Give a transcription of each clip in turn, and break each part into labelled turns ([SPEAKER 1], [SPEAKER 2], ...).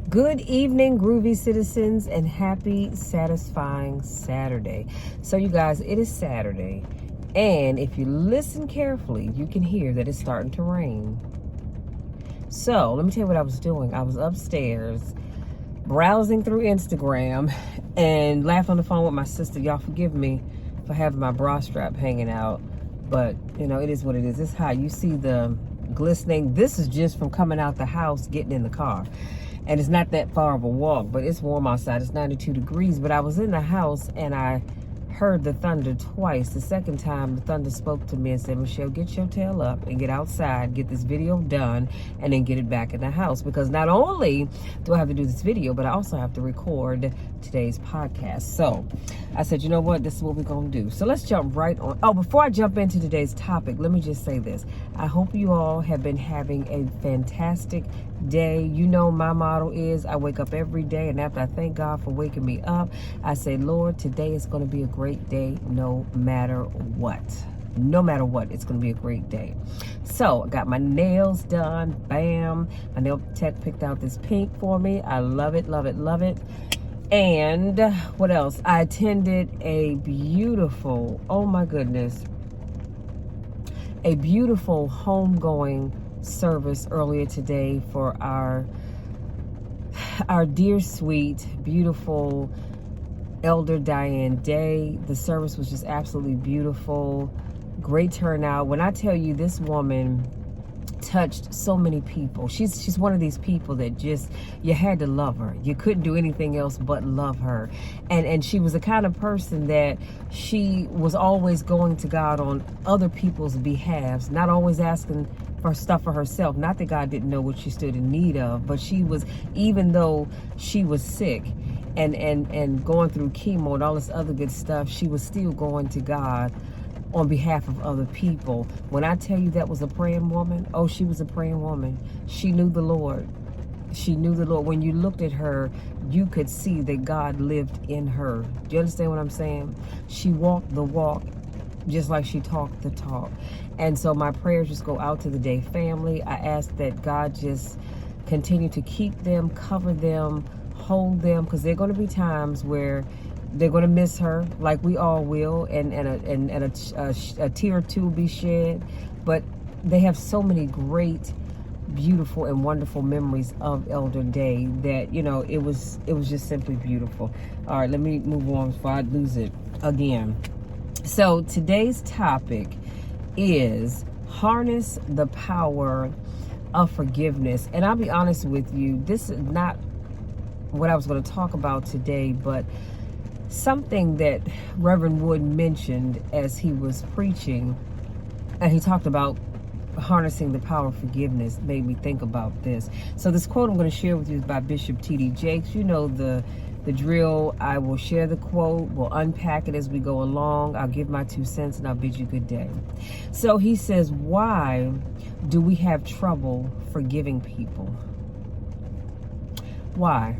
[SPEAKER 1] Good evening, groovy citizens, and happy, satisfying Saturday. So, you guys, it is Saturday, and if you listen carefully, you can hear that it's starting to rain. So, let me tell you what I was doing. I was upstairs browsing through Instagram and laughed on the phone with my sister. Y'all forgive me for having my bra strap hanging out, but it is what it is. It's hot. You see the glistening. This is just from coming out the house, getting in the car. And it's not that far of a walk, but it's warm outside. It's 92 degrees. But I was in the house and I heard the thunder twice. The second time, the thunder spoke to me and said, Michelle, get your tail up and get outside, get this video done, and then get it back in the house. Because not only do I have to do this video, but I also have to record today's podcast. So I said, you know what? This is what we're going to do. So let's jump right on. Oh, before I jump into today's topic, let me just say this. I hope you all have been having a fantastic day. You know, my motto is I wake up every day, and after I thank God for waking me up, I say, Lord, today is going to be a great day no matter what. No matter what, it's going to be a great day. So I got my nails done. Bam. My nail tech picked out this pink for me. I love it, love it, love it. And what else? I attended a beautiful, oh my goodness, a beautiful homegoing service earlier today for our dear, sweet, beautiful Elder Diane Day. The service was just absolutely beautiful. Great turnout. When I tell you, this woman touched so many people. She's one of these people that just, you had to love her. You couldn't do anything else but love her. And she was the kind of person that she was always going to God on other people's behalves, not always asking for stuff for herself. Not that God didn't know what she stood in need of, but she was, even though she was sick and going through chemo and all this other good stuff, she was still going to God on behalf of other people. When I tell you that was a praying woman, oh, she was a praying woman. She knew the Lord. She knew the Lord. When you looked at her, you could see that God lived in her. Do you understand what I'm saying? She walked the walk just like she talked the talk. And so my prayers just go out to the Day family. I ask that God just continue to keep them, cover them, hold them, because there are going to be times where they're going to miss her, like we all will, and a tear or two will be shed. But they have so many great, beautiful, and wonderful memories of Elder Day that, it was just simply beautiful. All right, let me move on before I lose it again. So today's topic is harness the power of forgiveness. And I'll be honest with you, this is not what I was going to talk about today, but something that Reverend Wood mentioned as he was preaching, and he talked about harnessing the power of forgiveness, made me think about this. So this quote I'm going to share with you is by Bishop T.D. Jakes. You know the drill. I will share the quote. We'll unpack it as we go along. I'll give my 2 cents and I'll bid you good day. So he says, why do we have trouble forgiving people? Why?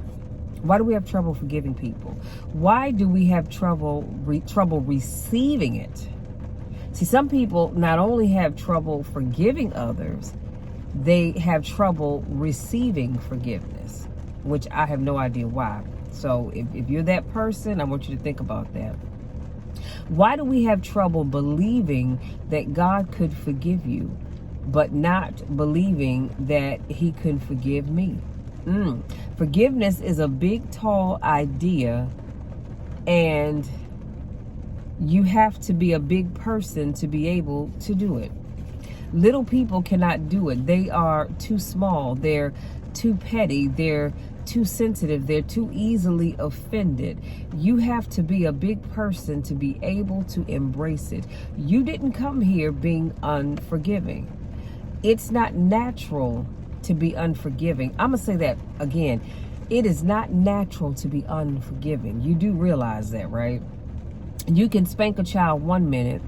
[SPEAKER 1] Why do we have trouble forgiving people? Why do we have trouble receiving it? See, some people not only have trouble forgiving others, they have trouble receiving forgiveness, which I have no idea why. So if you're that person, I want you to think about that. Why do we have trouble believing that God could forgive you, but not believing that he could forgive me? Forgiveness is a big, tall idea, and you have to be a big person to be able to do it. Little people cannot do it. They are too small. They're too petty. They're too sensitive. They're too easily offended. You have to be a big person to be able to embrace it. You didn't come here being unforgiving. It's not natural to be unforgiving. I'm going to say that again. It is not natural to be unforgiving. You do realize that, right? You can spank a child 1 minute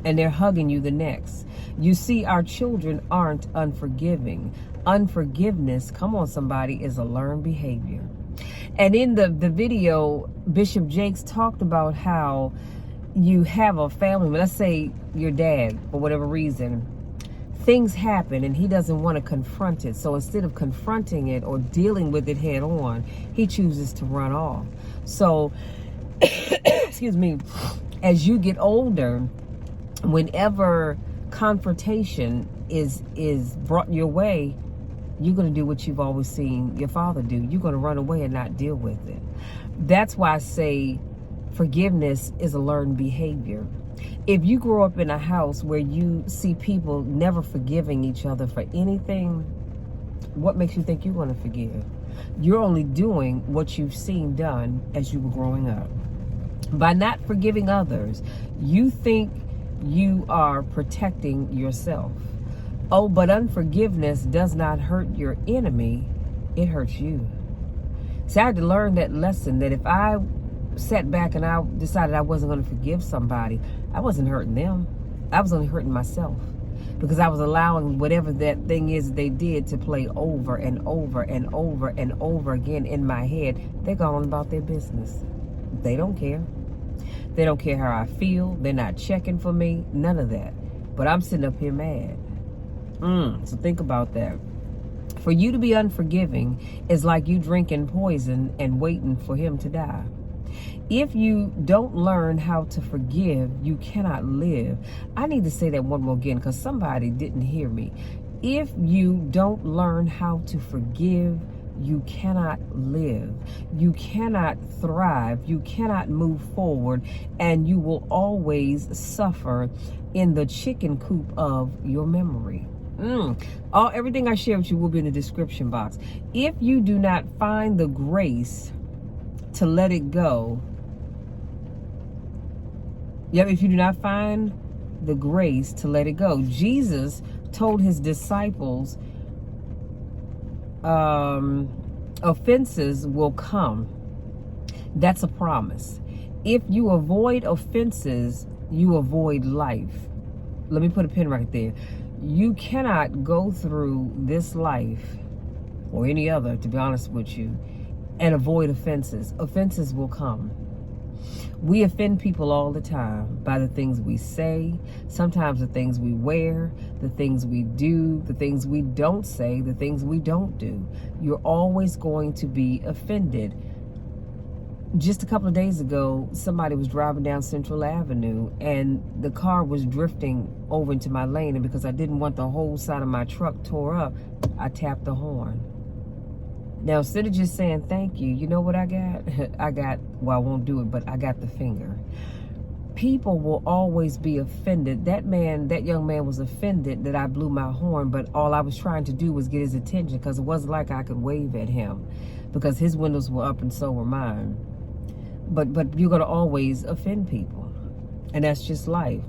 [SPEAKER 1] and they're hugging you the next. You see, our children aren't unforgiving. Unforgiveness, come on somebody, is a learned behavior. And in the video, Bishop Jakes talked about how you have a family, let's say your dad, for whatever reason, things happen and he doesn't want to confront it. So instead of confronting it or dealing with it head on, he chooses to run off. So, excuse me, as you get older, whenever confrontation is brought your way, you're going to do what you've always seen your father do. You're going to run away and not deal with it. That's why I say forgiveness is a learned behavior. If you grow up in a house where you see people never forgiving each other for anything, what makes you think you're going to forgive? You're only doing what you've seen done as you were growing up. By not forgiving others, you think you are protecting yourself. Oh, but unforgiveness does not hurt your enemy, it hurts you. See, I had to learn that lesson, that if I sat back and I decided I wasn't going to forgive somebody, I wasn't hurting them. I was only hurting myself, because I was allowing whatever that thing is they did to play over and over and over and over again in my head. They're going on about their business. They don't care. They don't care how I feel. They're not checking for me. None of that. But I'm sitting up here mad. So think about that. For you to be unforgiving is like you drinking poison and waiting for him to die. If you don't learn how to forgive, you cannot live. I need to say that one more again, because somebody didn't hear me. If you don't learn how to forgive, you cannot live. You cannot thrive. You cannot move forward, and you will always suffer in the chicken coop of your memory. Everything I share with you will be in the description box. If you do not find the grace to let it go, if you do not find the grace to let it go, Jesus told his disciples, offenses will come. That's a promise. If you avoid offenses, you avoid life. Let me put a pin right there. You cannot go through this life, or any other, to be honest with you, and avoid offenses. Offenses will come. We offend people all the time by the things we say, sometimes the things we wear, the things we do, the things we don't say, the things we don't do. You're always going to be offended. Just a couple of days ago, somebody was driving down Central Avenue and the car was drifting over into my lane, and because I didn't want the whole side of my truck tore up, I tapped the horn. Now, instead of just saying thank you, you know what I got? Well, I won't do it, but I got the finger. People will always be offended. That young man was offended that I blew my horn, but all I was trying to do was get his attention, because it wasn't like I could wave at him, because his windows were up and so were mine. But you're going to always offend people, and that's just life.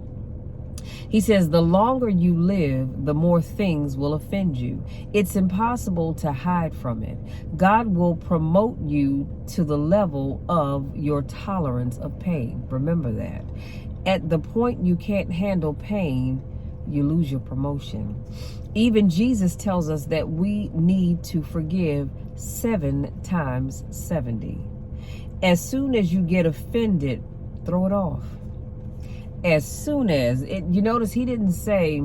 [SPEAKER 1] He says, the longer you live, the more things will offend you. It's impossible to hide from it. God will promote you to the level of your tolerance of pain. Remember that. At the point you can't handle pain, you lose your promotion. Even Jesus tells us that we need to forgive 7 times 70. As soon as you get offended, throw it off. As soon as you notice he didn't say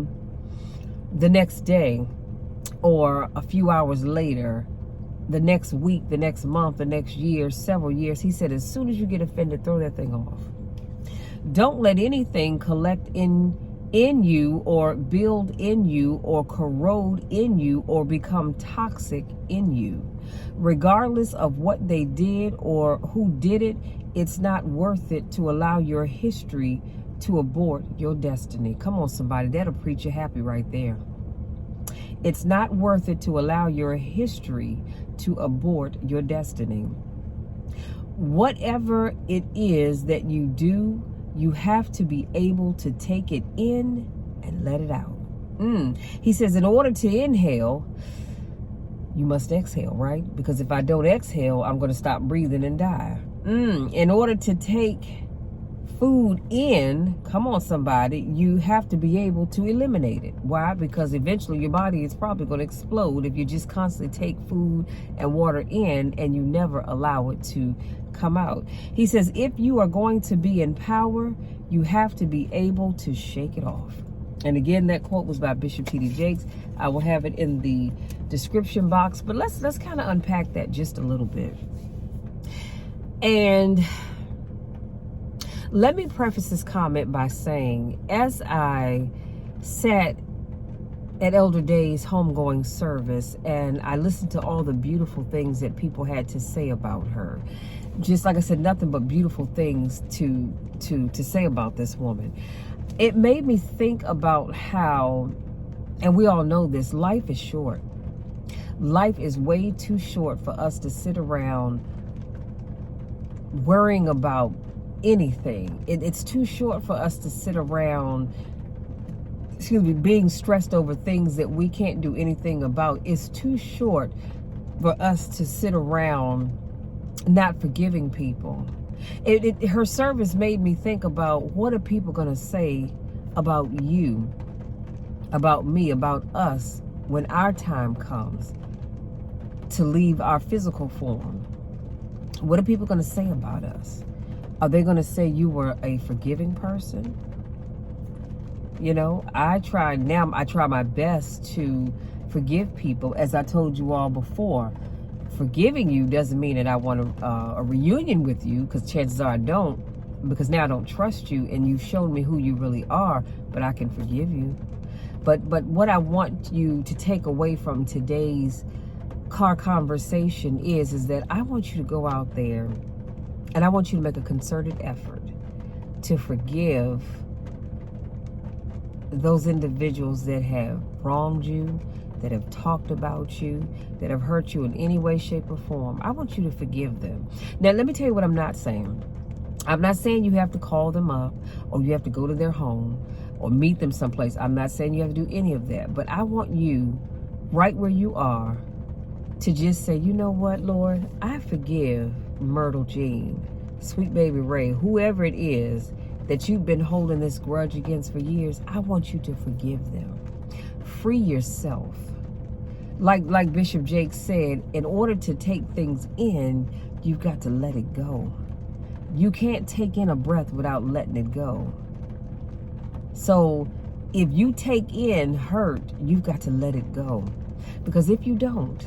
[SPEAKER 1] the next day or a few hours later, the next week, the next month, the next year, several years. He said, as soon as you get offended, throw that thing off. Don't let anything collect in you or build in you or corrode in you or become toxic in you. Regardless of what they did or who did it, it's not worth it to allow your history to abort your destiny. Come on, somebody. That'll preach you happy right there. It's not worth it to allow your history to abort your destiny. Whatever it is that you do, you have to be able to take it in and let it out. He says, in order to inhale, you must exhale, right? Because if I don't exhale, I'm going to stop breathing and die. In order to take food in, come on somebody, you have to be able to eliminate it. Why? Because eventually your body is probably going to explode if you just constantly take food and water in and you never allow it to come out. He says, if you are going to be in power, you have to be able to shake it off. And again, that quote was by Bishop T.D. Jakes. I will have it in the description box, but let's kind of unpack that just a little bit. And let me preface this comment by saying, as I sat at Elder Day's homegoing service and I listened to all the beautiful things that people had to say about her, just like I said, nothing but beautiful things to say about this woman. It made me think about how, and we all know this, life is short. Life is way too short for us to sit around worrying about anything. It's too short for us to sit around, being stressed over things that we can't do anything about. It's too short for us to sit around not forgiving people. Her service made me think about, what are people going to say about you, about me, about us when our time comes to leave our physical form? What are people going to say about us? Are they going to say you were a forgiving person? You know, I try my best to forgive people. As I told you all before, forgiving you doesn't mean that I want a reunion with you, because chances are I don't, because now I don't trust you and you've shown me who you really are, but I can forgive you. But what I want you to take away from today's car conversation is that I want you to go out there and I want you to make a concerted effort to forgive those individuals that have wronged you, that have talked about you, that have hurt you in any way, shape, or form. I want you to forgive them. Now, let me tell you what I'm not saying. I'm not saying you have to call them up or you have to go to their home or meet them someplace. I'm not saying you have to do any of that. But I want you, right where you are, to just say, you know what, Lord, I forgive Myrtle Jean, Sweet Baby Ray, whoever it is that you've been holding this grudge against for years. I want you to forgive them. Free yourself. Like Bishop Jakes said, in order to take things in, you've got to let it go. You can't take in a breath without letting it go. So if you take in hurt, you've got to let it go. Because if you don't,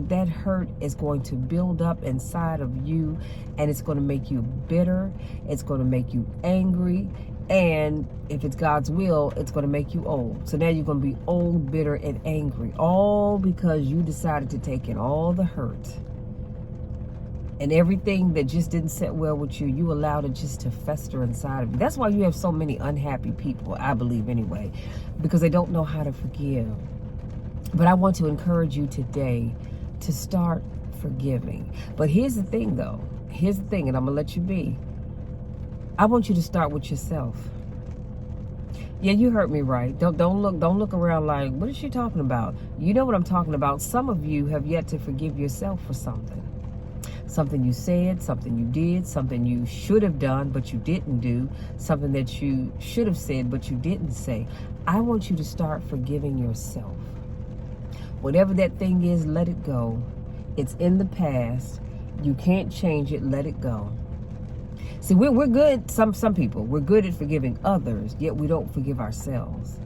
[SPEAKER 1] that hurt is going to build up inside of you, and it's going to make you bitter. It's going to make you angry. And if it's God's will, it's going to make you old. So now you're going to be old, bitter, and angry, all because you decided to take in all the hurt and everything that just didn't sit well with you. You allowed it just to fester inside of you. That's why you have so many unhappy people, I believe anyway, because they don't know how to forgive. But I want to encourage you today to start forgiving. But here's the thing, though. Here's the thing, and I'm going to let you be. I want you to start with yourself. Yeah, you heard me right. Don't look around like, what is she talking about? You know what I'm talking about. Some of you have yet to forgive yourself for something. Something you said, something you did, something you should have done but you didn't do, something that you should have said but you didn't say. I want you to start forgiving yourself. Whatever that thing is, let it go. It's in the past. You can't change it. Let it go. See, we're good, some people, we're good at forgiving others, yet we don't forgive ourselves.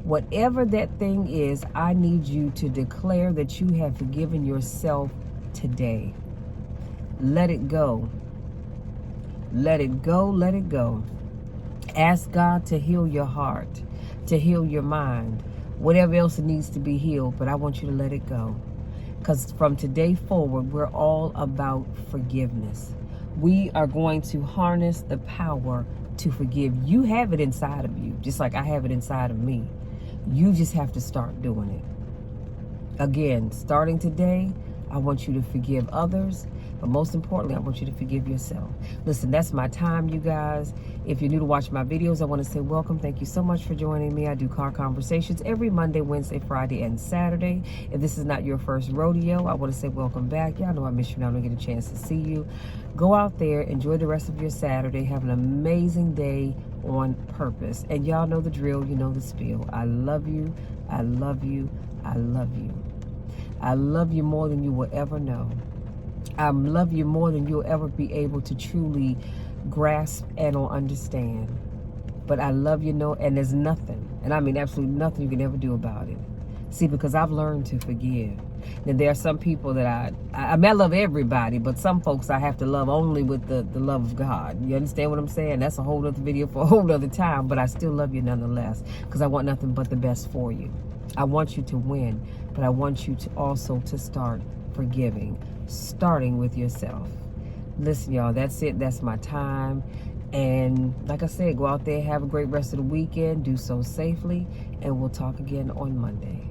[SPEAKER 1] Whatever that thing is, I need you to declare that you have forgiven yourself today. Let it go. Let it go. Let it go. Ask God to heal your heart, to heal your mind, whatever else needs to be healed, but I want you to let it go. Because from today forward, we're all about forgiveness. We are going to harness the power to forgive. You have it inside of you, just like I have it inside of me. You just have to start doing it. Again, starting today, I want you to forgive others, but most importantly, I want you to forgive yourself. Listen, that's my time, you guys. If you're new to watch my videos, I want to say welcome. Thank you so much for joining me. I do car conversations every Monday, Wednesday, Friday, and Saturday. If this is not your first rodeo, I want to say welcome back. Y'all know I miss you now. I don't get a chance to see you. Go out there, enjoy the rest of your Saturday. Have an amazing day on purpose. And y'all know the drill. You know the spiel. I love you. I love you. I love you. I love you more than you will ever know. I love you more than you'll ever be able to truly grasp and or understand. But I love you, no, and there's nothing, and I mean absolutely nothing you can ever do about it. See, because I've learned to forgive. And there are some people that I mean, I love everybody, but some folks I have to love only with the love of God. You understand what I'm saying? That's a whole other video for a whole other time, but I still love you nonetheless, because I want nothing but the best for you. I want you to win, but I want you to also to start forgiving, starting with yourself. Listen, y'all, that's it. That's my time. And like I said, go out there, have a great rest of the weekend. Do so safely, and we'll talk again on Monday.